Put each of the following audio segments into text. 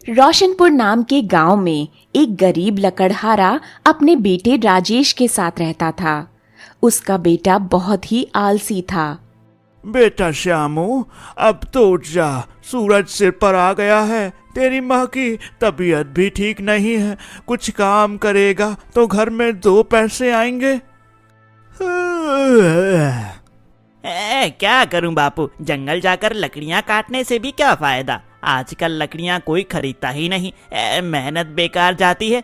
रोशनपुर नाम के गांव में एक गरीब लकड़हारा अपने बेटे राजेश के साथ रहता था। उसका बेटा बहुत ही आलसी था। बेटा श्यामू, अब तो उठ जा, सूरज सिर पर आ गया है। तेरी माँ की तबीयत भी ठीक नहीं है, कुछ काम करेगा तो घर में 2 पैसे आएंगे। क्या करूं बापू, जंगल जाकर लकड़ियां काटने से भी क्या फायदा। आजकल लकड़ियां कोई खरीदता ही नहीं, मेहनत बेकार जाती है।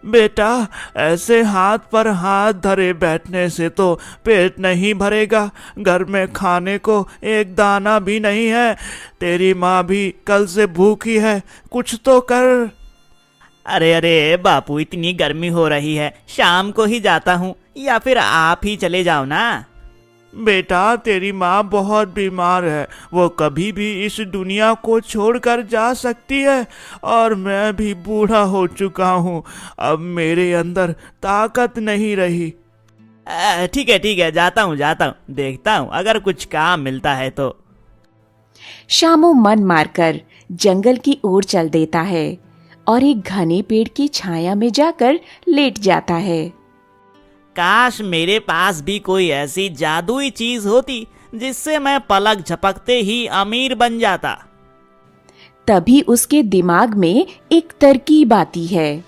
बेटा, ऐसे हाथ पर हाथ धरे बैठने से तो पेट नहीं भरेगा। घर में खाने को एक दाना भी नहीं है। तेरी माँ भी कल से भूखी है, कुछ तो कर। अरे अरे बापू, इतनी गर्मी हो रही है, शाम को ही जाता हूँ, या फिर आप ही चले जाओ ना। बेटा, तेरी माँ बहुत बीमार है, वो कभी भी इस दुनिया को छोड़कर जा सकती है। और मैं भी बूढ़ा हो चुका हूँ, अब मेरे अंदर ताकत नहीं रही। ठीक है, जाता हूँ, देखता हूँ अगर कुछ काम मिलता है तो। शामू मन मारकर जंगल की ओर चल देता है और एक घने पेड़ की छाया में जाकर लेट जाता है। काश मेरे पास भी कोई ऐसी जादुई चीज होती जिससे मैं पलक झपकते ही अमीर बन जाता। तभी उसके दिमाग में एक तरकीब आती है।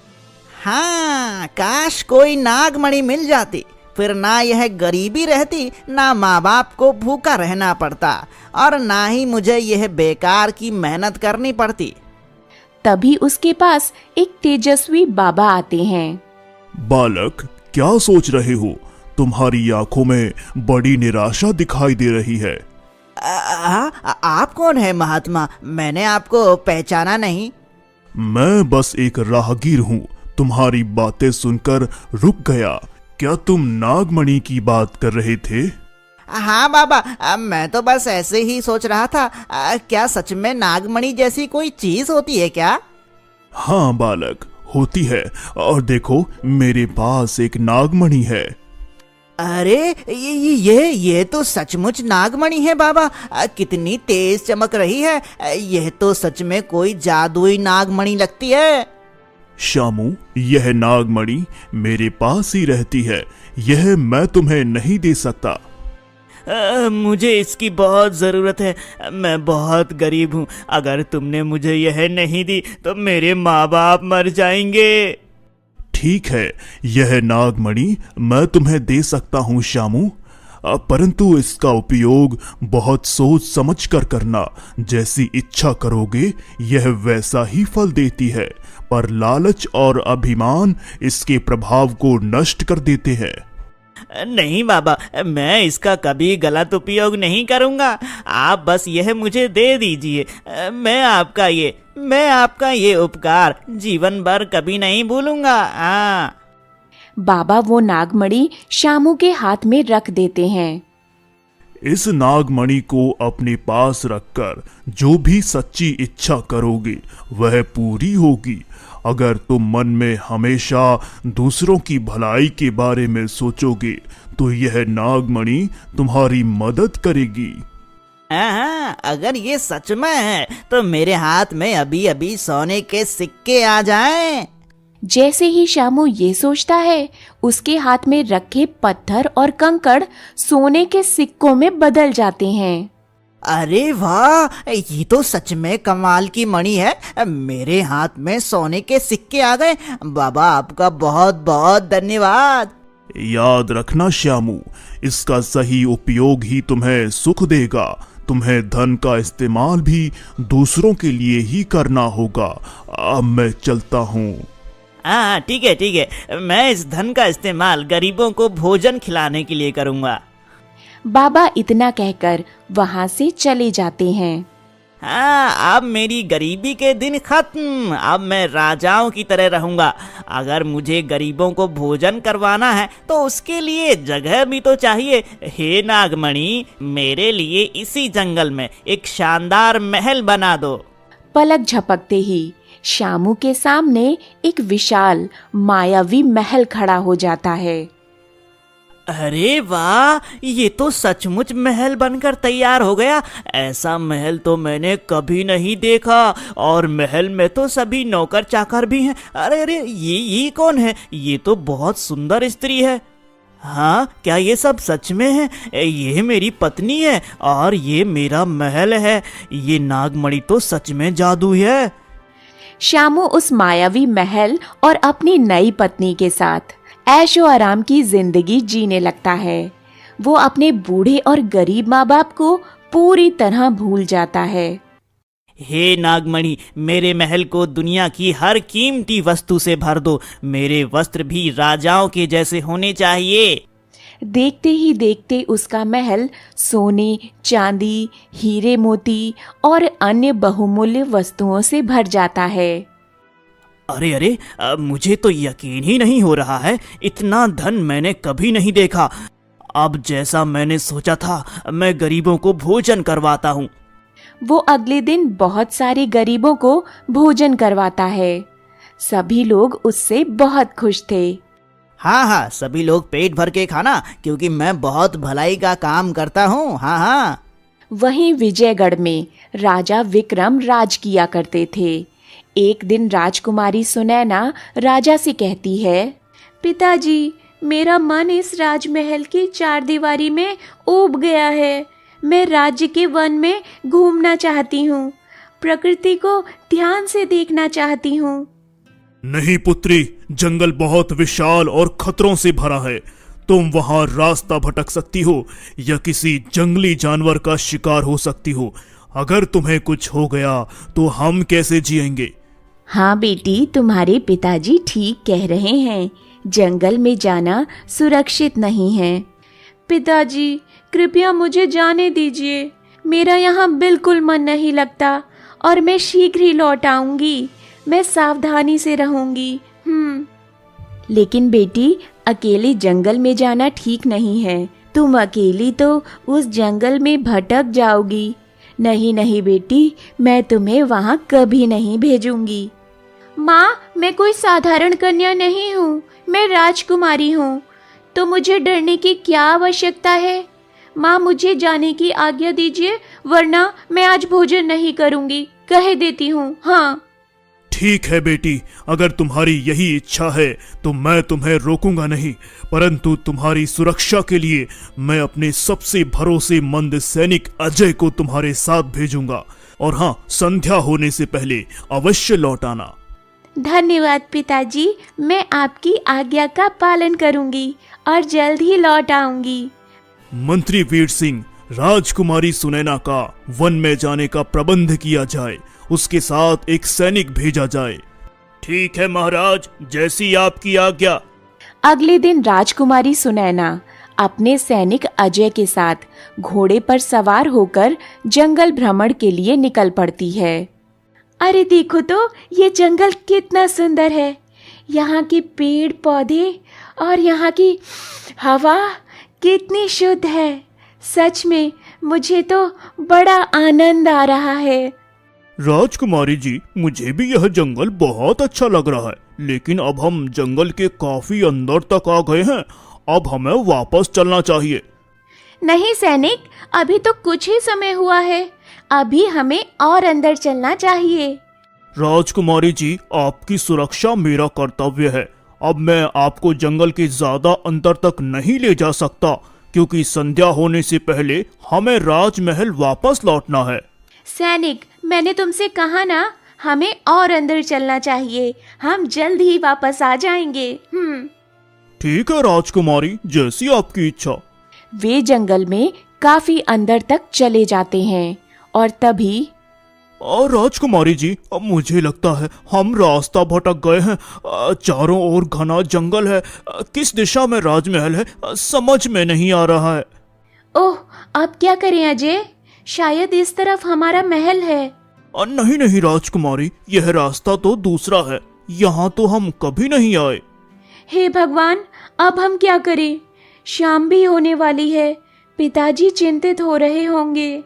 हाँ, काश कोई नागमणि मिल जाती, फिर ना यह गरीबी रहती, ना माँ बाप को भूखा रहना पड़ता, और ना ही मुझे यह बेकार की मेहनत करनी पड़ती। तभी उसके पास एक तेजस्वी बाबा आते हैं। बालक, क्या सोच रहे हो? तुम्हारी आंखों में बड़ी निराशा दिखाई दे रही है। आप कौन है महात्मा? मैंने आपको पहचाना नहीं। मैं बस एक राहगीर हूँ, तुम्हारी बातें सुनकर रुक गया। क्या तुम नागमणि की बात कर रहे थे? हाँ बाबा, मैं तो बस ऐसे ही सोच रहा था। क्या सच में नागमणि जैसी कोई चीज होती है क्या? हाँ बालक, होती है। और देखो, मेरे पास एक नागमणि है। अरे ये तो सचमुच नागमणि है बाबा। कितनी तेज चमक रही है। यह तो सच में कोई जादुई नागमणि लगती है। श्यामू, यह नागमणि मेरे पास ही रहती है, यह मैं तुम्हें नहीं दे सकता। मुझे इसकी बहुत जरूरत है। मैं बहुत गरीब हूँ, अगर तुमने मुझे यह नहीं दी तो मेरे माँ बाप मर जाएंगे। ठीक है, यह नागमणि मैं तुम्हें दे सकता हूँ श्यामू, परंतु इसका उपयोग बहुत सोच समझ कर करना। जैसी इच्छा करोगे यह वैसा ही फल देती है, पर लालच और अभिमान इसके प्रभाव को नष्ट कर देते हैं। नहीं बाबा, मैं इसका कभी गलत उपयोग नहीं करूंगा। आप बस यह मुझे दे दीजिए। मैं आपका ये उपकार जीवन भर कभी नहीं भूलूंगा। हाँ। बाबा वो नागमणि शामू के हाथ में रख देते हैं। इस नागमणि को अपने पास रखकर जो भी सच्ची इच्छा करोगे वह पूरी होगी। अगर तुम मन में हमेशा दूसरों की भलाई के बारे में सोचोगे तो यह नागमणि तुम्हारी मदद करेगी। हाँ, अगर ये सच में है तो मेरे हाथ में अभी अभी सोने के सिक्के आ जाएं। जैसे ही शामू ये सोचता है, उसके हाथ में रखे पत्थर और कंकड़ सोने के सिक्कों में बदल जाते हैं। अरे वाह, ये तो सच में कमाल की मणि है। मेरे हाथ में सोने के सिक्के आ गए। बाबा, आपका बहुत बहुत धन्यवाद। याद रखना श्यामू, इसका सही उपयोग ही तुम्हें सुख देगा। तुम्हें धन का इस्तेमाल भी दूसरों के लिए ही करना होगा। अब मैं चलता हूँ। हाँ, ठीक है, मैं इस धन का इस्तेमाल गरीबों को भोजन खिलाने के लिए करूँगा। बाबा इतना कहकर वहां से चले जाते हैं। हाँ, अब मेरी गरीबी के दिन खत्म। अब मैं राजाओं की तरह रहूंगा। अगर मुझे गरीबों को भोजन करवाना है तो उसके लिए जगह भी तो चाहिए। हे नागमणि, मेरे लिए इसी जंगल में एक शानदार महल बना दो। पलक झपकते ही शामू के सामने एक विशाल मायावी महल खड़ा हो जाता है। अरे वाह, ये तो सचमुच महल बनकर तैयार हो गया। ऐसा महल तो मैंने कभी नहीं देखा। और महल में तो सभी नौकर चाकर भी हैं। अरे अरे, ये कौन है? ये तो बहुत सुंदर स्त्री है। हाँ, क्या ये सब सच में है? ये मेरी पत्नी है और ये मेरा महल है। ये नागमणि तो सच में जादू है। श्यामू उस मायावी महल और अपनी नई पत्नी के साथ ऐशो आराम की जिंदगी जीने लगता है। वो अपने बूढ़े और गरीब माँ बाप को पूरी तरह भूल जाता है। हे नागमणि, मेरे महल को दुनिया की हर कीमती वस्तु से भर दो। मेरे वस्त्र भी राजाओं के जैसे होने चाहिए। देखते ही देखते उसका महल सोने, चांदी, हीरे मोती और अन्य बहुमूल्य वस्तुओं से भर जाता है। अरे अरे, मुझे तो यकीन ही नहीं हो रहा है। इतना धन मैंने कभी नहीं देखा। अब जैसा मैंने सोचा था, मैं गरीबों को भोजन करवाता हूँ। वो अगले दिन बहुत सारे गरीबों को भोजन करवाता है। सभी लोग उससे बहुत खुश थे। हाँ हाँ, सभी लोग पेट भर के खाना, क्योंकि मैं बहुत भलाई का काम करता हूँ। हाँ हाँ। वहीं विजयगढ़ में राजा विक्रम राज किया करते थे। एक दिन राजकुमारी सुनैना राजा से कहती है, पिताजी, मेरा मन इस राजमहल की चारदीवारी में ऊब गया है। मैं राज्य के वन में घूमना चाहती हूँ, प्रकृति को ध्यान से देखना चाहती हूँ। नहीं पुत्री, जंगल बहुत विशाल और खतरों से भरा है। तुम वहां रास्ता भटक सकती हो या किसी जंगली जानवर का शिकार हो सकती हो। अगर तुम्हें कुछ हो गया तो हम कैसे जिएंगे? हाँ बेटी, तुम्हारे पिताजी ठीक कह रहे हैं। जंगल में जाना सुरक्षित नहीं है। पिताजी, कृपया मुझे जाने दीजिए। मेरा यहाँ बिल्कुल मन नहीं लगता और मैं शीघ्र ही लौट आऊंगी। मैं सावधानी से रहूंगी। लेकिन बेटी, अकेले जंगल में जाना ठीक नहीं है। तुम अकेली तो उस जंगल में भटक जाओगी। नहीं नहीं बेटी, मैं तुम्हें वहाँ कभी नहीं भेजूंगी। माँ, मैं कोई साधारण कन्या नहीं हूँ, मैं राजकुमारी हूँ। तो मुझे डरने की क्या आवश्यकता है? माँ, मुझे जाने की आज्ञा दीजिए, वरना मैं आज भोजन नहीं करूँगी। कह देती हूँ। हाँ ठीक है बेटी, अगर तुम्हारी यही इच्छा है तो मैं तुम्हें रोकूंगा नहीं, परंतु तुम्हारी सुरक्षा के लिए मैं अपने सबसे भरोसेमंद सैनिक अजय को तुम्हारे साथ भेजूंगा। और हाँ, संध्या होने से पहले अवश्य लौट आना। धन्यवाद पिताजी, मैं आपकी आज्ञा का पालन करूंगी और जल्द ही लौट आऊंगी। मंत्री वीर सिंह, राजकुमारी सुनैना का वन में जाने का प्रबंध किया जाए। उसके साथ एक सैनिक भेजा जाए। ठीक है महाराज, जैसी आपकी आज्ञा। अगले दिन राजकुमारी सुनैना अपने सैनिक अजय के साथ घोड़े पर सवार होकर जंगल भ्रमण के लिए निकल पड़ती है। अरे देखो तो, ये जंगल कितना सुंदर है। यहाँ के पेड़ पौधे और यहाँ की हवा कितनी शुद्ध है। सच में मुझे तो बड़ा आनंद आ रहा है। राजकुमारी जी, मुझे भी यह जंगल बहुत अच्छा लग रहा है, लेकिन अब हम जंगल के काफी अंदर तक आ गए हैं। अब हमें वापस चलना चाहिए। नहीं सैनिक, अभी तो कुछ ही समय हुआ है। अभी हमें और अंदर चलना चाहिए। राजकुमारी जी, आपकी सुरक्षा मेरा कर्तव्य है। अब मैं आपको जंगल के ज्यादा अंदर तक नहीं ले जा सकता, क्योंकि संध्या होने से पहले हमें राजमहल वापस लौटना है। सैनिक, मैंने तुमसे कहा ना, हमें और अंदर चलना चाहिए। हम जल्द ही वापस आ जाएंगे। ठीक है राजकुमारी, जैसी आपकी इच्छा। वे जंगल में काफी अंदर तक चले जाते हैं और तभी और राजकुमारी जी, अब मुझे लगता है हम रास्ता भटक गए हैं। चारों ओर घना जंगल है। किस दिशा में राजमहल है समझ में नहीं आ रहा है। ओह, अब क्या करें अजय? शायद इस तरफ हमारा महल है। नहीं नहीं राजकुमारी, यह रास्ता तो दूसरा है। यहाँ तो हम कभी नहीं आए। हे भगवान, अब हम क्या करें? शाम भी होने वाली है। पिताजी चिंतित हो रहे होंगे।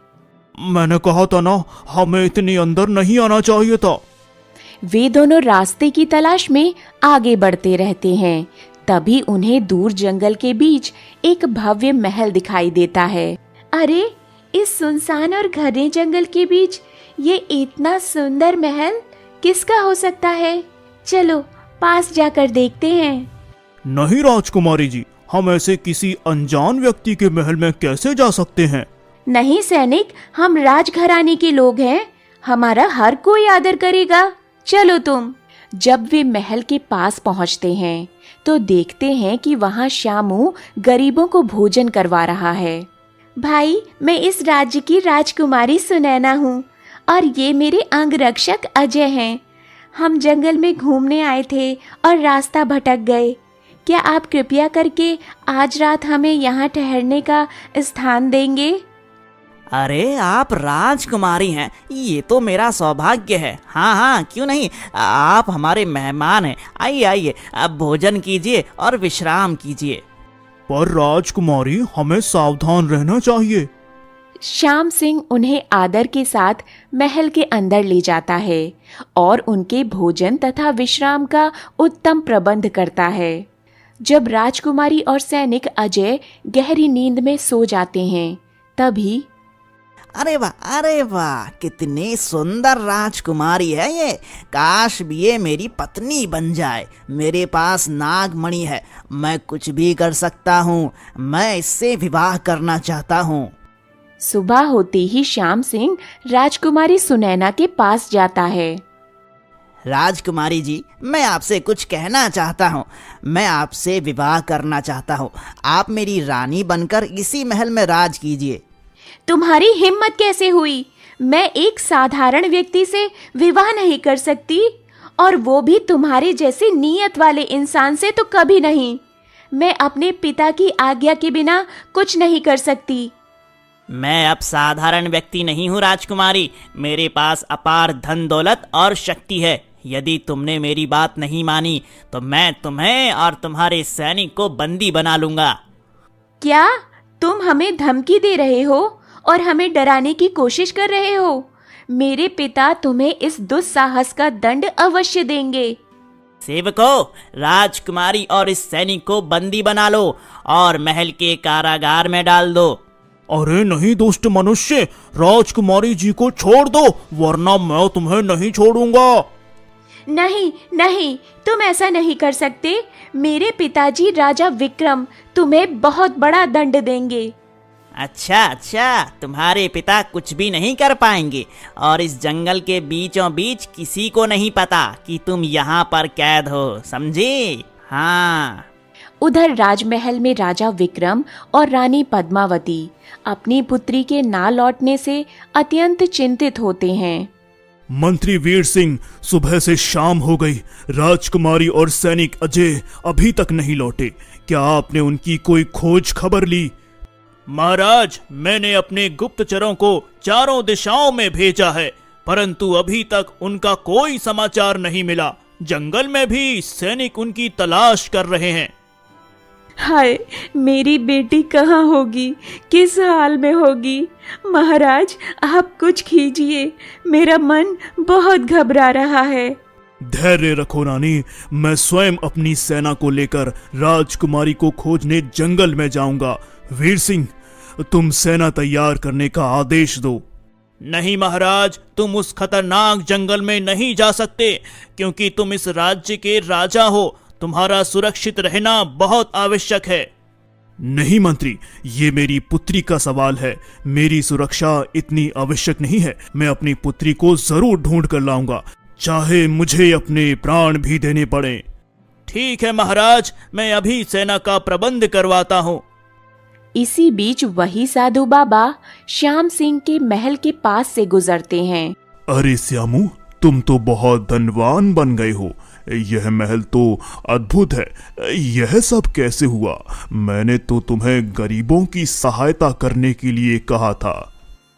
मैंने कहा था ना, हमें इतनी अंदर नहीं आना चाहिए था। वे दोनों रास्ते की तलाश में आगे बढ़ते रहते हैं। तभी उन्हें दूर जंगल के बीच एक भव्य महल दिखाई देता है। अरे, इस सुनसान और घने जंगल के बीच ये इतना सुंदर महल किसका हो सकता है? चलो पास जाकर देखते हैं। नहीं राजकुमारी जी, हम ऐसे किसी अनजान व्यक्ति के महल में कैसे जा सकते हैं? नहीं सैनिक, हम राजघराने के लोग हैं, हमारा हर कोई आदर करेगा। चलो तुम। जब वे महल के पास पहुंचते हैं तो देखते हैं कि वहां श्यामू गरीबों को भोजन करवा रहा है। भाई, मैं इस राज्य की राजकुमारी सुनैना हूँ और ये मेरे अंगरक्षक अजय हैं। हम जंगल में घूमने आए थे और रास्ता भटक गए। क्या आप कृपया करके आज रात हमें यहाँ ठहरने का स्थान देंगे? अरे, आप राजकुमारी हैं, ये तो मेरा सौभाग्य है। हाँ हाँ, क्यों नहीं, आप हमारे मेहमान हैं। आइए आइए, अब भोजन कीजिए और विश्राम कीजिए। पर राजकुमारी, हमें सावधान रहना चाहिए। श्याम सिंह उन्हें आदर के साथ महल के अंदर ले जाता है और उनके भोजन तथा विश्राम का उत्तम प्रबंध करता है। जब राजकुमारी और सैनिक अजय गहरी नींद में सो जाते हैं, तभी अरे वाह, कितनी सुंदर राजकुमारी है ये। काश भी ये मेरी पत्नी बन जाए। मेरे पास नागमणि है, मैं कुछ भी कर सकता हूँ। मैं इससे विवाह करना चाहता हूँ। सुबह होते ही श्याम सिंह राजकुमारी सुनैना के पास जाता है। राजकुमारी जी, मैं आपसे कुछ कहना चाहता हूँ। मैं आपसे विवाह करना चाहता हूँ। आप मेरी रानी बनकर इसी महल में राज कीजिए। तुम्हारी हिम्मत कैसे हुई? मैं एक साधारण व्यक्ति से विवाह नहीं कर सकती, और वो भी तुम्हारे जैसे नीयत वाले इंसान से तो कभी नहीं। मैं अपने पिता की आज्ञा के बिना कुछ नहीं कर सकती। मैं अब साधारण व्यक्ति नहीं हूँ राजकुमारी। मेरे पास अपार धन दौलत और शक्ति है। यदि तुमने मेरी बात नहीं मानी तो मैं तुम्हें और तुम्हारे सैनिक को बंदी बना लूंगा। क्या तुम हमें धमकी दे रहे हो और हमें डराने की कोशिश कर रहे हो? मेरे पिता तुम्हें इस दुस्साहस का दंड अवश्य देंगे। सेवकों, राजकुमारी और इस सैनिक को बंदी बना लो और महल के कारागार में डाल दो। अरे नहीं दुष्ट मनुष्य, राजकुमारी जी को छोड़ दो, वरना मैं तुम्हें नहीं छोड़ूंगा। नहीं नहीं, तुम ऐसा नहीं कर सकते। मेरे पिताजी राजा विक्रम तुम्हें बहुत बड़ा दंड देंगे। अच्छा, तुम्हारे पिता कुछ भी नहीं कर पाएंगे और इस जंगल के बीचों बीच किसी को नहीं पता कि तुम यहाँ पर कैद हो, समझे? हाँ। उधर राजमहल में राजा विक्रम और रानी पद्मावती अपनी पुत्री के ना लौटने से अत्यंत चिंतित होते हैं। मंत्री वीर सिंह, सुबह से शाम हो गई, राजकुमारी और सैनिक अजय अभी तक नहीं लौटे। क्या आपने उनकी कोई खोज खबर ली? महाराज, मैंने अपने गुप्तचरों को चारों दिशाओं में भेजा है, परंतु अभी तक उनका कोई समाचार नहीं मिला। जंगल में भी सैनिक उनकी तलाश कर रहे हैं। हाय, मेरी बेटी कहाँ होगी, किस हाल में होगी? महाराज, आप कुछ कीजिए, मेरा मन बहुत घबरा रहा है। धैर्य रखो रानी, मैं स्वयं अपनी सेना को लेकर राजकुमारी को खोजने जंगल में जाऊंगा। वीर सिंह, तुम सेना तैयार करने का आदेश दो। नहीं महाराज, तुम उस खतरनाक जंगल में नहीं जा सकते, क्योंकि तुम इस राज्य के राजा हो। तुम्हारा सुरक्षित रहना बहुत आवश्यक है। नहीं मंत्री, ये मेरी पुत्री का सवाल है। मेरी सुरक्षा इतनी आवश्यक नहीं है। मैं अपनी पुत्री को जरूर ढूंढ कर लाऊंगा, चाहे मुझे अपने प्राण भी देने पड़े। ठीक है महाराज, मैं अभी सेना का प्रबंध करवाता हूँ। इसी बीच वही साधु बाबा श्याम सिंह के महल के पास से गुजरते हैं। अरे श्यामू, तुम तो बहुत धनवान बन गए हो। यह महल तो अद्भुत है। यह सब कैसे हुआ? मैंने तो तुम्हें गरीबों की सहायता करने के लिए कहा था।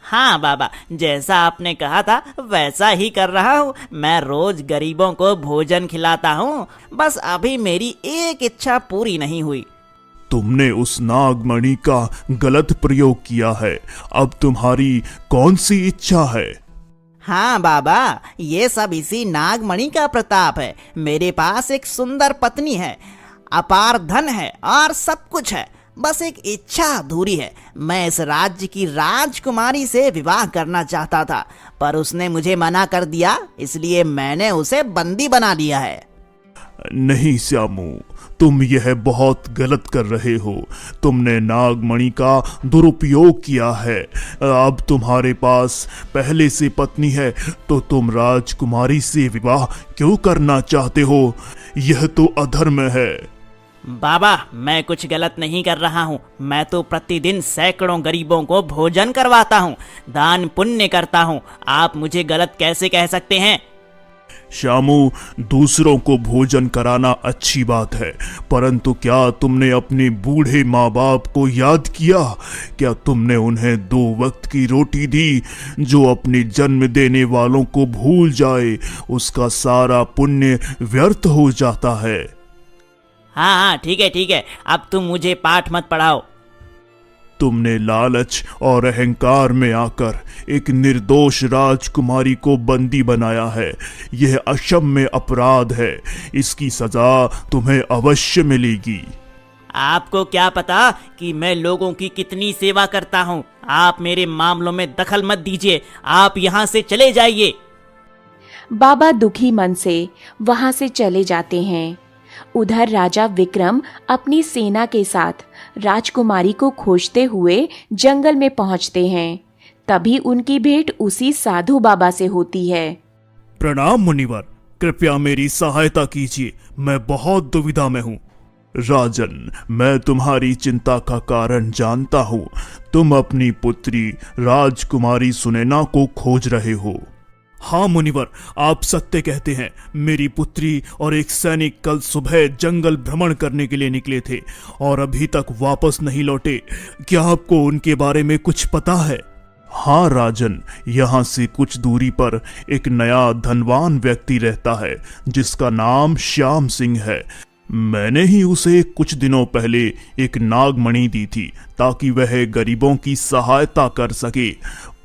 हाँ बाबा, जैसा आपने कहा था वैसा ही कर रहा हूँ। मैं रोज गरीबों को भोजन खिलाता हूँ। बस अभी मेरी एक इच्छा पूरी नहीं हुई। तुमने उस नागमणि का गलत प्रयोग किया है। अब तुम्हारी कौन सी इच्छा है? हाँ बाबा, ये सब इसी नागमणि का प्रताप है। मेरे पास एक सुंदर पत्नी है। अपार धन है और सब कुछ है, बस एक इच्छा अधूरी है। मैं इस राज्य की राजकुमारी से विवाह करना चाहता था, पर उसने मुझे मना कर दिया, इसलिए मैंने उसे बंदी बना लिया है। नहीं श्यामू, तुम यह बहुत गलत कर रहे हो। तुमने नागमणि का दुरुपयोग किया है। अब तुम्हारे पास पहले से पत्नी है तो तुम राजकुमारी से विवाह क्यों करना चाहते हो? यह तो अधर्म है। बाबा, मैं कुछ गलत नहीं कर रहा हूँ। मैं तो प्रतिदिन सैकड़ों गरीबों को भोजन करवाता हूँ, दान पुण्य करता हूँ। आप मुझे गलत कैसे कह सकते हैं? श्यामू, दूसरों को भोजन कराना अच्छी बात है, परंतु क्या तुमने अपने बूढ़े माँ बाप को याद किया? क्या तुमने उन्हें 2 वक्त की रोटी दी? जो अपनी जन्म देने वालों को भूल जाए, उसका सारा पुण्य व्यर्थ हो जाता है। हाँ, ठीक है, अब तुम मुझे पाठ मत पढ़ाओ। तुमने लालच और अहंकार में आकर एक निर्दोष राजकुमारी को बंदी बनाया है। यह अक्षम्य अपराध है। इसकी सजा तुम्हें अवश्य मिलेगी। आपको क्या पता कि मैं लोगों की कितनी सेवा करता हूँ। आप मेरे मामलों में दखल मत दीजिए, आप यहाँ से चले जाइए। बाबा दुखी मन से वहां से चले जाते हैं। उधर राजा विक्रम अपनी सेना के साथ राजकुमारी को खोजते हुए जंगल में पहुंचते हैं। तभी उनकी भेंट उसी साधु बाबा से होती है। प्रणाम मुनिवर, कृपया मेरी सहायता कीजिए, मैं बहुत दुविधा में हूँ। राजन, मैं तुम्हारी चिंता का कारण जानता हूँ। तुम अपनी पुत्री राजकुमारी सुनैना को खोज रहे हो। हाँ मुनिवर, आप सत्य कहते हैं। मेरी पुत्री और एक सैनिक कल सुबह जंगल भ्रमण करने के लिए निकले थे और अभी तक वापस नहीं लौटे। क्या आपको उनके बारे में कुछ पता है? हाँ राजन, यहाँ से कुछ दूरी पर एक नया धनवान व्यक्ति रहता है जिसका नाम श्याम सिंह है। मैंने ही उसे कुछ दिनों पहले एक नागमणि दी थी ताकि वह गरीबों की सहायता कर सके,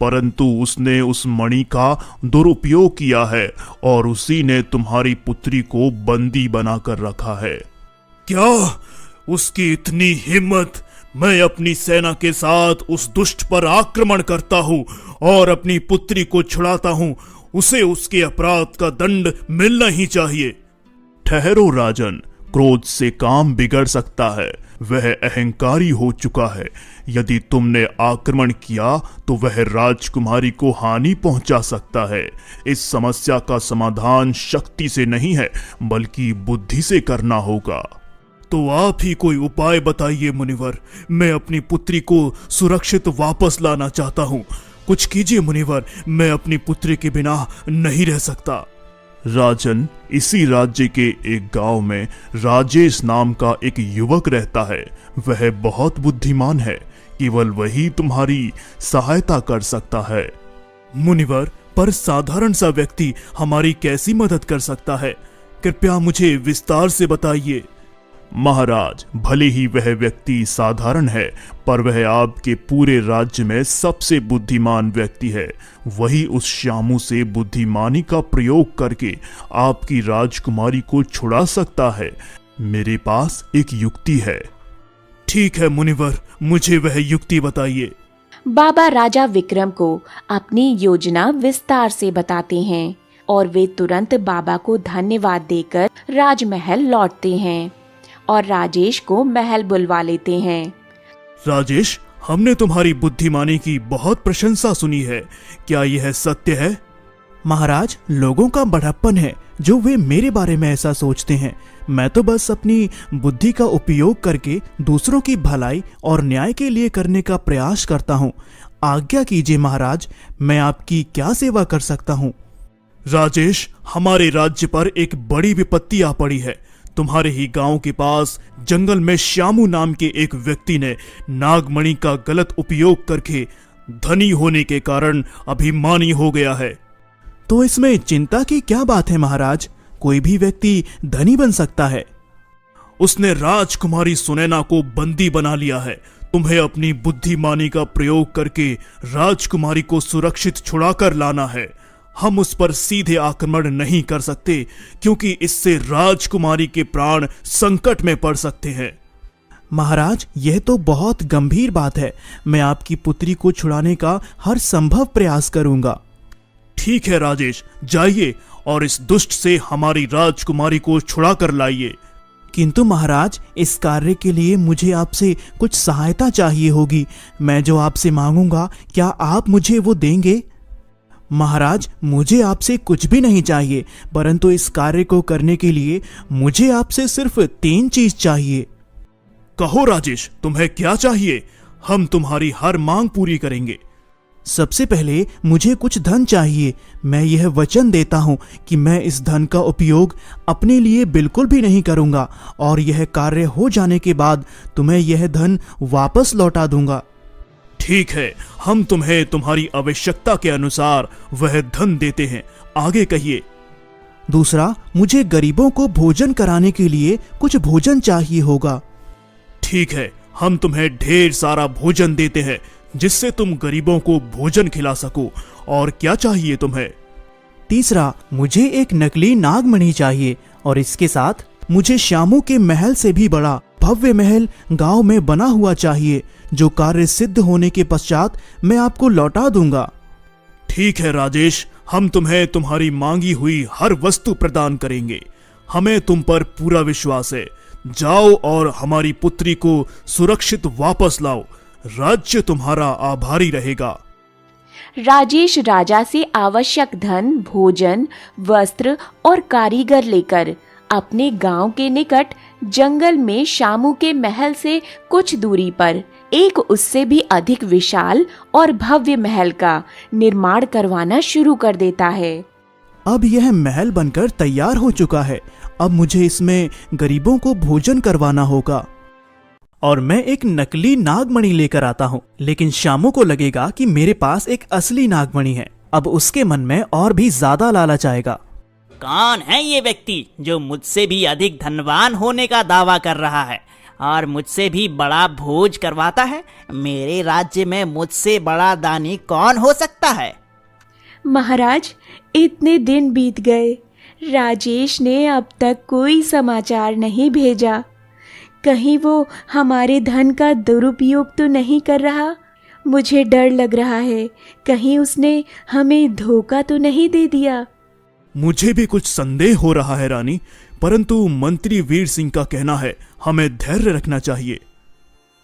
परंतु उसने उस मणि का दुरुपयोग किया है और उसी ने तुम्हारी पुत्री को बंदी बनाकर रखा है। क्या उसकी इतनी हिम्मत? मैं अपनी सेना के साथ उस दुष्ट पर आक्रमण करता हूँ और अपनी पुत्री को छुड़ाता हूँ। उसे उसके अपराध का दंड मिलना ही चाहिए। ठहरो राजन, क्रोध से काम बिगड़ सकता है। वह अहंकारी हो चुका है। यदि तुमने आक्रमण किया तो वह राजकुमारी को हानि पहुंचा सकता है। इस समस्या का समाधान शक्ति से नहीं है बल्कि बुद्धि से करना होगा। तो आप ही कोई उपाय बताइए मुनिवर। मैं अपनी पुत्री को सुरक्षित वापस लाना चाहता हूँ। कुछ कीजिए मुनिवर, मैं अपनी पुत्री के बिना नहीं रह सकता। राजन, इसी राज्य के एक गांव में राजेश नाम का एक युवक रहता है। वह बहुत बुद्धिमान है। केवल वही तुम्हारी सहायता कर सकता है। मुनिवर, पर साधारण सा व्यक्ति हमारी कैसी मदद कर सकता है? कृपया मुझे विस्तार से बताइए। महाराज, भले ही वह व्यक्ति साधारण है, पर वह आपके पूरे राज्य में सबसे बुद्धिमान व्यक्ति है। वही उस श्यामू से बुद्धिमानी का प्रयोग करके आपकी राजकुमारी को छुड़ा सकता है। मेरे पास एक युक्ति है। ठीक है मुनिवर, मुझे वह युक्ति बताइए। बाबा राजा विक्रम को अपनी योजना विस्तार से बताते हैं और वे तुरंत बाबा को धन्यवाद देकर राजमहल लौटते हैं और राजेश को महल बुलवा लेते हैं। राजेश, हमने तुम्हारी बुद्धिमानी की बहुत प्रशंसा सुनी है। क्या यह सत्य है? महाराज, लोगों का बड़प्पन है जो वे मेरे बारे में ऐसा सोचते हैं। मैं तो बस अपनी बुद्धि का उपयोग करके दूसरों की भलाई और न्याय के लिए करने का प्रयास करता हूँ। आज्ञा कीजिए महाराज, मैं आपकी क्या सेवा कर सकता हूँ? राजेश, हमारे राज्य पर एक बड़ी विपत्ति आ पड़ी है। तुम्हारे ही गांव के पास जंगल में श्यामू नाम के एक व्यक्ति ने नागमणि का गलत उपयोग करके धनी होने के कारण अभिमानी हो गया है। तो इसमें चिंता की क्या बात है महाराज? कोई भी व्यक्ति धनी बन सकता है। उसने राजकुमारी सुनैना को बंदी बना लिया है। तुम्हें अपनी बुद्धिमानी का प्रयोग करके राजकुमारी को सुरक्षित छुड़ाकर लाना है। हम उस पर सीधे आक्रमण नहीं कर सकते, क्योंकि इससे राजकुमारी के प्राण संकट में पड़ सकते हैं। महाराज, यह तो बहुत गंभीर बात है। मैं आपकी पुत्री को छुड़ाने का हर संभव प्रयास करूंगा। ठीक है राजेश, जाइए और इस दुष्ट से हमारी राजकुमारी को छुड़ा कर लाइए। किंतु महाराज, इस कार्य के लिए मुझे आपसे कुछ सहायता चाहिए होगी। मैं जो आपसे मांगूंगा, क्या आप मुझे वो देंगे? महाराज, मुझे आपसे कुछ भी नहीं चाहिए, परंतु इस कार्य को करने के लिए मुझे आपसे सिर्फ 3 चीज चाहिए। कहो राजेश, तुम्हें क्या चाहिए? हम तुम्हारी हर मांग पूरी करेंगे। सबसे पहले मुझे कुछ धन चाहिए। मैं यह वचन देता हूं कि मैं इस धन का उपयोग अपने लिए बिल्कुल भी नहीं करूंगा, और यह कार्य हो जाने के बाद तुम्हें यह धन वापस लौटा दूंगा। ठीक है, हम तुम्हें तुम्हारी आवश्यकता के अनुसार वह धन देते हैं। आगे कहिए। दूसरा, मुझे गरीबों को भोजन कराने के लिए कुछ भोजन चाहिए होगा। ठीक है, हम तुम्हें ढेर सारा भोजन देते हैं, जिससे तुम गरीबों को भोजन खिला सको। और क्या चाहिए तुम्हें? तीसरा, मुझे एक नकली नागमणि चाहिए, और इसके साथ मुझे श्यामू के महल से भी बड़ा भव्य महल गांव में बना हुआ चाहिए, जो कार्य सिद्ध होने के पश्चात मैं आपको लौटा दूंगा। ठीक है राजेश, हम तुम्हें तुम्हारी मांगी हुई हर वस्तु प्रदान करेंगे। हमें तुम पर पूरा विश्वास है। जाओ और हमारी पुत्री को सुरक्षित वापस लाओ। राज्य तुम्हारा आभारी रहेगा। राजेश राजा से आवश्यक धन, भोजन, वस्त्र और कारीगर लेकर अपने गांव के निकट जंगल में श्यामू के महल से कुछ दूरी पर एक उससे भी अधिक विशाल और भव्य महल का निर्माण करवाना शुरू कर देता है। अब यह महल बनकर तैयार हो चुका है। अब मुझे इसमें गरीबों को भोजन करवाना होगा, और मैं एक नकली नागमणि लेकर आता हूँ। लेकिन श्यामू को लगेगा कि मेरे पास एक असली नागमणि है। अब उसके मन में और भी ज्यादा लालच आएगा। कौन है ये व्यक्ति जो मुझसे भी अधिक धनवान होने का दावा कर रहा है और मुझसे भी बड़ा भोज करवाता है? मेरे राज्य में मुझसे बड़ा दानी कौन हो सकता है? महाराज, इतने दिन बीत गए, राजेश ने अब तक कोई समाचार नहीं भेजा। कहीं वो हमारे धन का दुरुपयोग तो नहीं कर रहा? मुझे डर लग रहा है, कहीं उसने हमें धोखा तो नहीं दे दिया। मुझे भी कुछ संदेह हो रहा है रानी, परंतु मंत्री वीर सिंह का कहना है हमें धैर्य रखना चाहिए।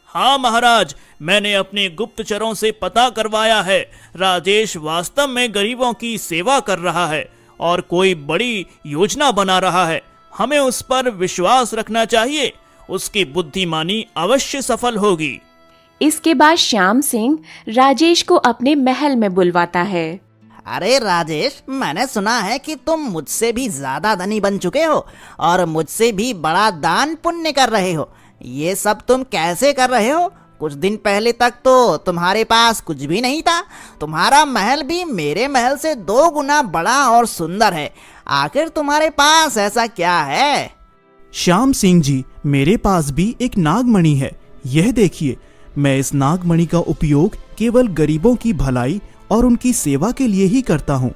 हाँ महाराज, मैंने अपने गुप्तचरों से पता करवाया है। राजेश वास्तव में गरीबों की सेवा कर रहा है और कोई बड़ी योजना बना रहा है। हमें उस पर विश्वास रखना चाहिए। उसकी बुद्धिमानी अवश्य सफल होगी। इसके बाद श्याम सिंह राजेश को अपने महल में बुलवाता है। अरे राजेश, मैंने सुना है कि तुम मुझसे भी ज्यादा धनी बन चुके हो और मुझसे भी बड़ा दान पुण्य कर रहे हो। ये सब तुम कैसे कर रहे हो? कुछ दिन पहले तक तो तुम्हारे पास कुछ भी नहीं था। तुम्हारा महल भी मेरे महल से 2 गुना बड़ा और सुंदर है। आखिर तुम्हारे पास ऐसा क्या है? श्याम सिंह जी, मेरे पास भी एक नागमणि है। यह देखिए, मैं इस नागमणि का उपयोग केवल गरीबों की भलाई और उनकी सेवा के लिए ही करता हूँ।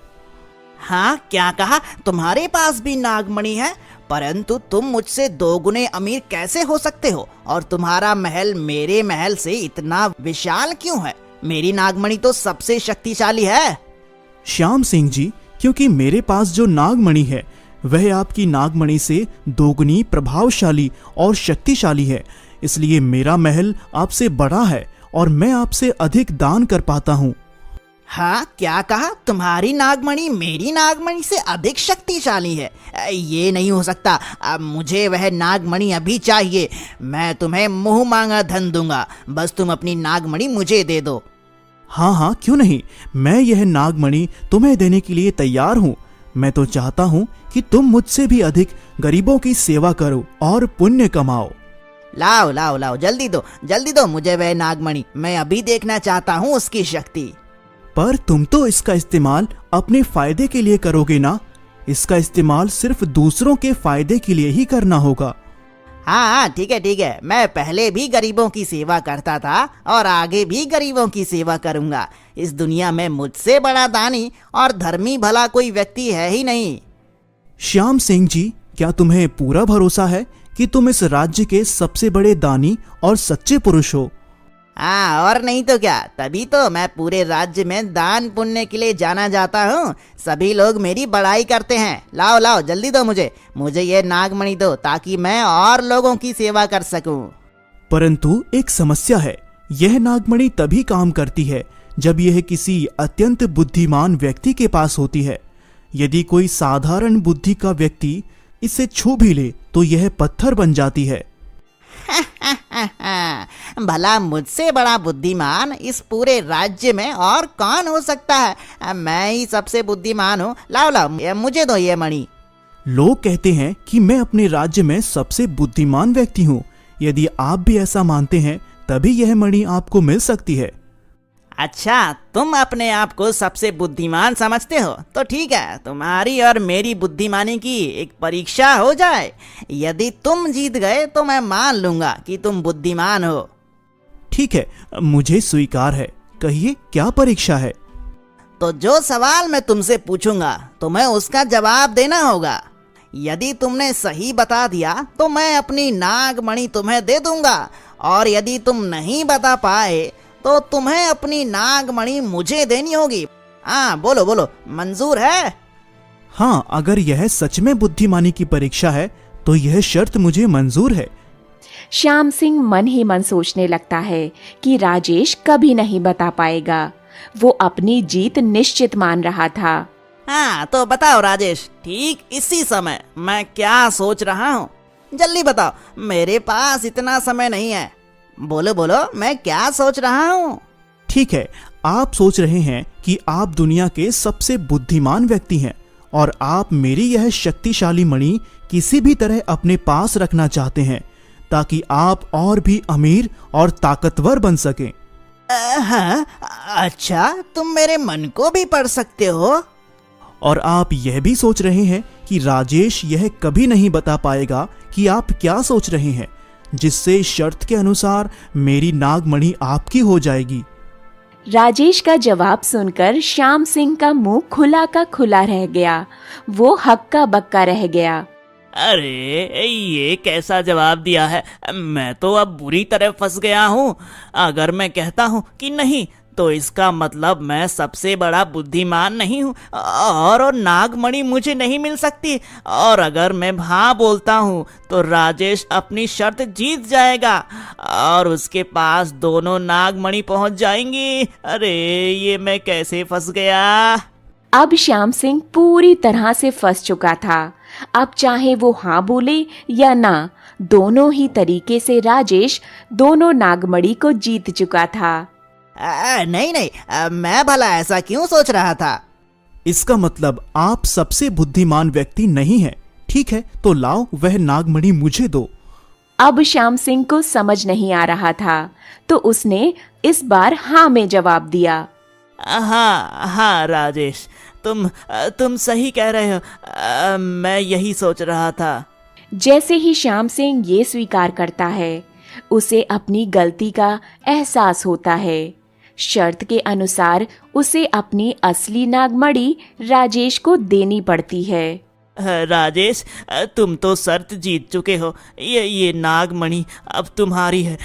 हाँ, क्या कहा? तुम्हारे पास भी नागमणि है? परंतु तुम मुझसे 2 गुने अमीर कैसे हो सकते हो? और तुम्हारा महल मेरे महल से इतना विशाल क्यों है? मेरी नागमणि तो सबसे शक्तिशाली है। श्याम सिंह जी, क्योंकि मेरे पास जो नागमणि है वह आपकी नागमणि से 2 गुनी प्रभावशाली और शक्तिशाली है, इसलिए मेरा महल आपसे बड़ा है और मैं आपसे अधिक दान कर पाता हूँ। हाँ, क्या कहा? तुम्हारी नागमणि मेरी नागमणि से अधिक शक्तिशाली है? ये नहीं हो सकता। अब मुझे वह नागमणि अभी चाहिए। मैं तुम्हें मुंह मांगा धन दूंगा, बस तुम अपनी नागमणि मुझे दे दो। हाँ हाँ, क्यों नहीं। मैं यह नागमणि तुम्हें देने के लिए तैयार हूँ। मैं तो चाहता हूँ कि तुम मुझसे भी अधिक गरीबों की सेवा करो और पुण्य कमाओ। लाओ लाओ लाओ, जल्दी दो मुझे वह नागमणि। मैं अभी देखना चाहता हूँ उसकी शक्ति। पर तुम तो इसका इस्तेमाल अपने फायदे के लिए करोगे ना? इसका इस्तेमाल सिर्फ दूसरों के फायदे के लिए ही करना होगा। हाँ हाँ ठीक है ठीक है, मैं पहले भी गरीबों की सेवा करता था और आगे भी गरीबों की सेवा करूंगा। इस दुनिया में मुझसे बड़ा दानी और धर्मी भला कोई व्यक्ति है ही नहीं। श्याम सिंह जी, क्या तुम्हें पूरा भरोसा है कि तुम इस राज्य के सबसे बड़े दानी और सच्चे पुरुष हो? हाँ और नहीं तो क्या, तभी तो मैं पूरे राज्य में दान पुण्य के लिए जाना जाता हूँ। सभी लोग मेरी बड़ाई करते हैं। लाओ लाओ जल्दी दो मुझे ये नागमणि दो, ताकि मैं और लोगों की सेवा कर सकूं। परंतु एक समस्या है। यह नागमणि तभी काम करती है जब यह किसी अत्यंत बुद्धिमान व्यक्ति के पास होती है। यदि कोई साधारण बुद्धि का व्यक्ति इसे छू भी ले तो यह पत्थर बन जाती है। भला मुझसे बड़ा बुद्धिमान इस पूरे राज्य में और कौन हो सकता है? मैं ही सबसे बुद्धिमान हूँ। लाओ लाओ मुझे दो ये मणि। लोग कहते हैं कि मैं अपने राज्य में सबसे बुद्धिमान व्यक्ति हूँ। यदि आप भी ऐसा मानते हैं तभी यह मणि आपको मिल सकती है। अच्छा, तुम अपने आप को सबसे बुद्धिमान समझते हो तो ठीक है, तुम्हारी और मेरी बुद्धिमानी की एक परीक्षा हो जाए। यदि तुम जीत गए तो मैं मान लूंगा कि तुम बुद्धिमान हो। ठीक है, मुझे स्वीकार है। कहिए क्या परीक्षा है? तो जो सवाल मैं तुमसे पूछूंगा तुम्हें उसका जवाब देना होगा। यदि तुमने सही बता दिया तो मैं अपनी नागमणि तुम्हें दे दूंगा, और यदि तुम नहीं बता पाए तो तुम्हें अपनी नागमणि मुझे देनी होगी। हाँ बोलो बोलो, मंजूर है? हाँ, अगर यह सच में बुद्धिमानी की परीक्षा है तो यह शर्त मुझे मंजूर है। श्याम सिंह मन ही मन सोचने लगता है कि राजेश कभी नहीं बता पाएगा। वो अपनी जीत निश्चित मान रहा था। हाँ तो बताओ राजेश, ठीक इसी समय मैं क्या सोच रहा हूँ? जल्दी बताओ, मेरे पास इतना समय नहीं है। बोलो बोलो, मैं क्या सोच रहा हूँ? ठीक है, आप सोच रहे हैं कि आप दुनिया के सबसे बुद्धिमान व्यक्ति हैं और आप मेरी यह शक्तिशाली मणि किसी भी तरह अपने पास रखना चाहते हैं ताकि आप और भी अमीर और ताकतवर बन सकें। हाँ, अच्छा, तुम मेरे मन को भी पढ़ सकते हो। और आप यह भी सोच रहे हैं कि राजेश यह कभी नहीं बता पाएगा कि आप क्या सोच रहे हैं, जिससे शर्त के अनुसार मेरी नागमणि आपकी हो जाएगी। राजेश का जवाब सुनकर श्याम सिंह का मुंह खुला का खुला रह गया। वो हक्का बक्का रह गया। अरे ये कैसा जवाब दिया है? मैं तो अब बुरी तरह फंस गया हूँ। अगर मैं कहता हूँ कि नहीं तो इसका मतलब मैं सबसे बड़ा बुद्धिमान नहीं हूँ और नागमणि मुझे नहीं मिल सकती। और अगर मैं हाँ बोलता हूँ तो राजेश अपनी शर्त जीत जाएगा और उसके पास दोनों नागमणि पहुँच जाएंगी। अरे ये मैं कैसे फंस गया? अब श्याम सिंह पूरी तरह से फंस चुका था। अब चाहे वो हाँ बोले या ना, दोनों ही तरीके से राजेश दोनों नागमणि को जीत चुका था। नहीं नहीं, मैं भला ऐसा क्यों सोच रहा था? इसका मतलब आप सबसे बुद्धिमान व्यक्ति नहीं हैं। ठीक है, तो लाओ वह नागमणि मुझे दो। अब श्याम सिंह को समझ नहीं आ रहा था तो उसने इस बार हाँ में जवाब दिया। हाँ हाँ राजेश, तुम सही कह रहे हो। मैं यही सोच रहा था। जैसे ही श्याम सिंह ये स्वीकार करता है उसे अपनी गलती का एहसास होता है। शर्त के अनुसार उसे अपनी असली नागमणि राजेश को देनी पड़ती है। राजेश, तुम तो शर्त जीत चुके हो। ये नागमणि अब तुम्हारी है।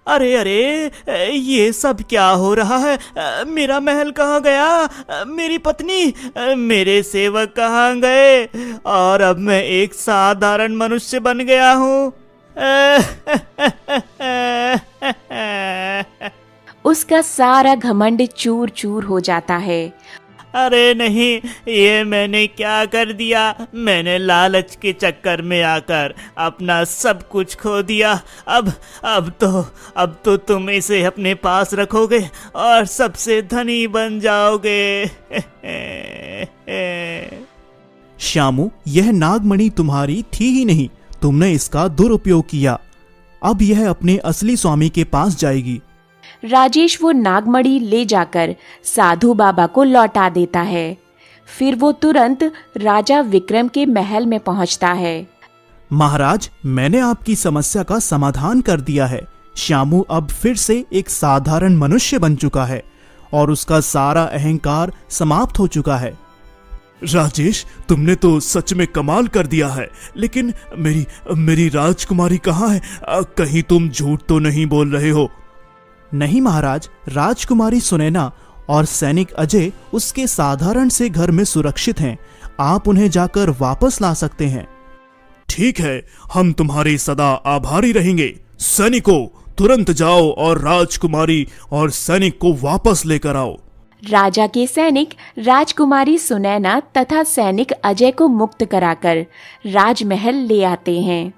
अरे अरे, ये सब क्या हो रहा है? मेरा महल कहाँ गया? मेरी पत्नी, मेरे सेवक कहाँ गए? और अब मैं एक साधारण मनुष्य बन गया हूँ। उसका सारा घमंड चूर चूर हो जाता है। अरे नहीं, ये मैंने क्या कर दिया? मैंने लालच के चक्कर में आकर अपना सब कुछ खो दिया। अब तो तुम इसे अपने पास रखोगे और सबसे धनी बन जाओगे। श्यामू, यह नागमणि तुम्हारी थी ही नहीं, तुमने इसका दुरुपयोग किया। अब यह अपने असली स्वामी के पास जाएगी। राजेश वो नागमणि ले जाकर साधु बाबा को लौटा देता है। फिर वो तुरंत राजा विक्रम के महल में पहुंचता है। महाराज, मैंने आपकी समस्या का समाधान कर दिया है। श्यामू अब फिर से एक साधारण मनुष्य बन चुका है और उसका सारा अहंकार समाप्त हो चुका है। राजेश, तुमने तो सच में कमाल कर दिया है, लेकिन मेरी राजकुमारी कहाँ है? कहीं तुम झूठ तो नहीं बोल रहे हो? नहीं महाराज, राजकुमारी सुनैना और सैनिक अजय उसके साधारण से घर में सुरक्षित हैं। आप उन्हें जाकर वापस ला सकते हैं। ठीक है, हम तुम्हारे सदा आभारी रहेंगे। सैनिकों, तुरंत जाओ और राजकुमारी और सैनिक को वापस लेकर आओ। राजा के सैनिक राजकुमारी सुनैना तथा सैनिक अजय को मुक्त कराकर राजमहल ले आते हैं।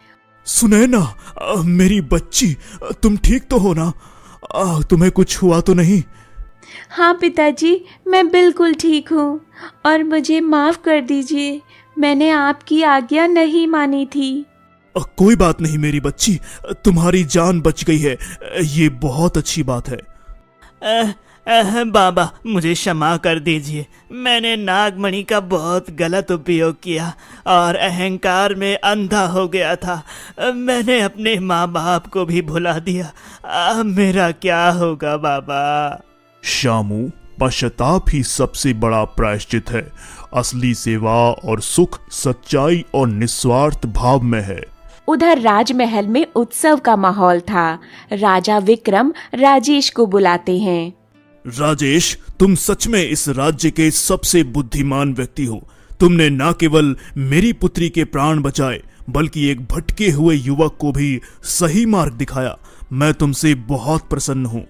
सुनैना, मेरी बच्ची, तुम ठीक तो हो ना? तुम्हें कुछ हुआ तो नहीं? हाँ पिताजी, मैं बिल्कुल ठीक हूँ और मुझे माफ कर दीजिए, मैंने आपकी आज्ञा नहीं मानी थी। कोई बात नहीं मेरी बच्ची, तुम्हारी जान बच गई है, ये बहुत अच्छी बात है। बाबा, मुझे क्षमा कर दीजिए। मैंने नागमणि का बहुत गलत उपयोग किया और अहंकार में अंधा हो गया था। मैंने अपने माँ बाप को भी भुला दिया। मेरा क्या होगा बाबा? श्यामू, पश्चाताप ही सबसे बड़ा प्रायश्चित है। असली सेवा और सुख सच्चाई और निस्वार्थ भाव में है। उधर राजमहल में उत्सव का माहौल था। राजा विक्रम राजेश को बुलाते हैं। राजेश, तुम सच में इस राज्य के सबसे बुद्धिमान व्यक्ति हो। तुमने न केवल मेरी पुत्री के प्राण बचाए, बल्कि एक भटके हुए युवक को भी सही मार्ग दिखाया। मैं तुमसे बहुत प्रसन्न हूँ।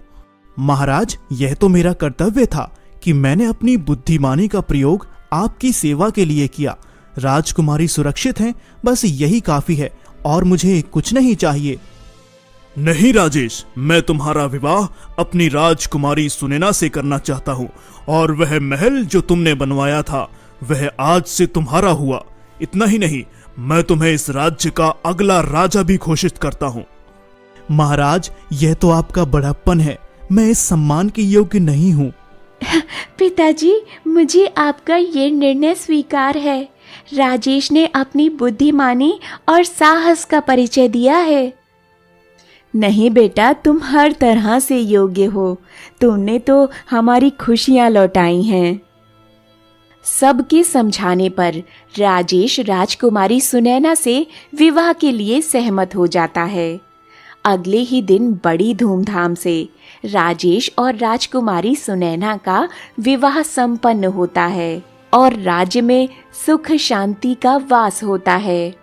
महाराज, यह तो मेरा कर्तव्य था कि मैंने अपनी बुद्धिमानी का प्रयोग आपकी सेवा के लिए किया। राजकुमारी सुरक्षित हैं, बस यही काफी है और मुझे कुछ नहीं चाहिए। नहीं राजेश, मैं तुम्हारा विवाह अपनी राजकुमारी सुनैना से करना चाहता हूँ और वह महल जो तुमने बनवाया था वह आज से तुम्हारा हुआ। इतना ही नहीं, मैं तुम्हें इस राज्य का अगला राजा भी घोषित करता हूँ। महाराज, यह तो आपका बड़प्पन है। मैं इस सम्मान के योग्य नहीं हूँ। पिताजी, मुझे आपका ये निर्णय स्वीकार है। राजेश ने अपनी बुद्धिमानी और साहस का परिचय दिया है। नहीं बेटा, तुम हर तरह से योग्य हो। तुमने तो हमारी खुशियां लौटाई हैं। सबके समझाने पर राजेश राजकुमारी सुनैना से विवाह के लिए सहमत हो जाता है। अगले ही दिन बड़ी धूमधाम से राजेश और राजकुमारी सुनैना का विवाह संपन्न होता है और राज्य में सुख शांति का वास होता है।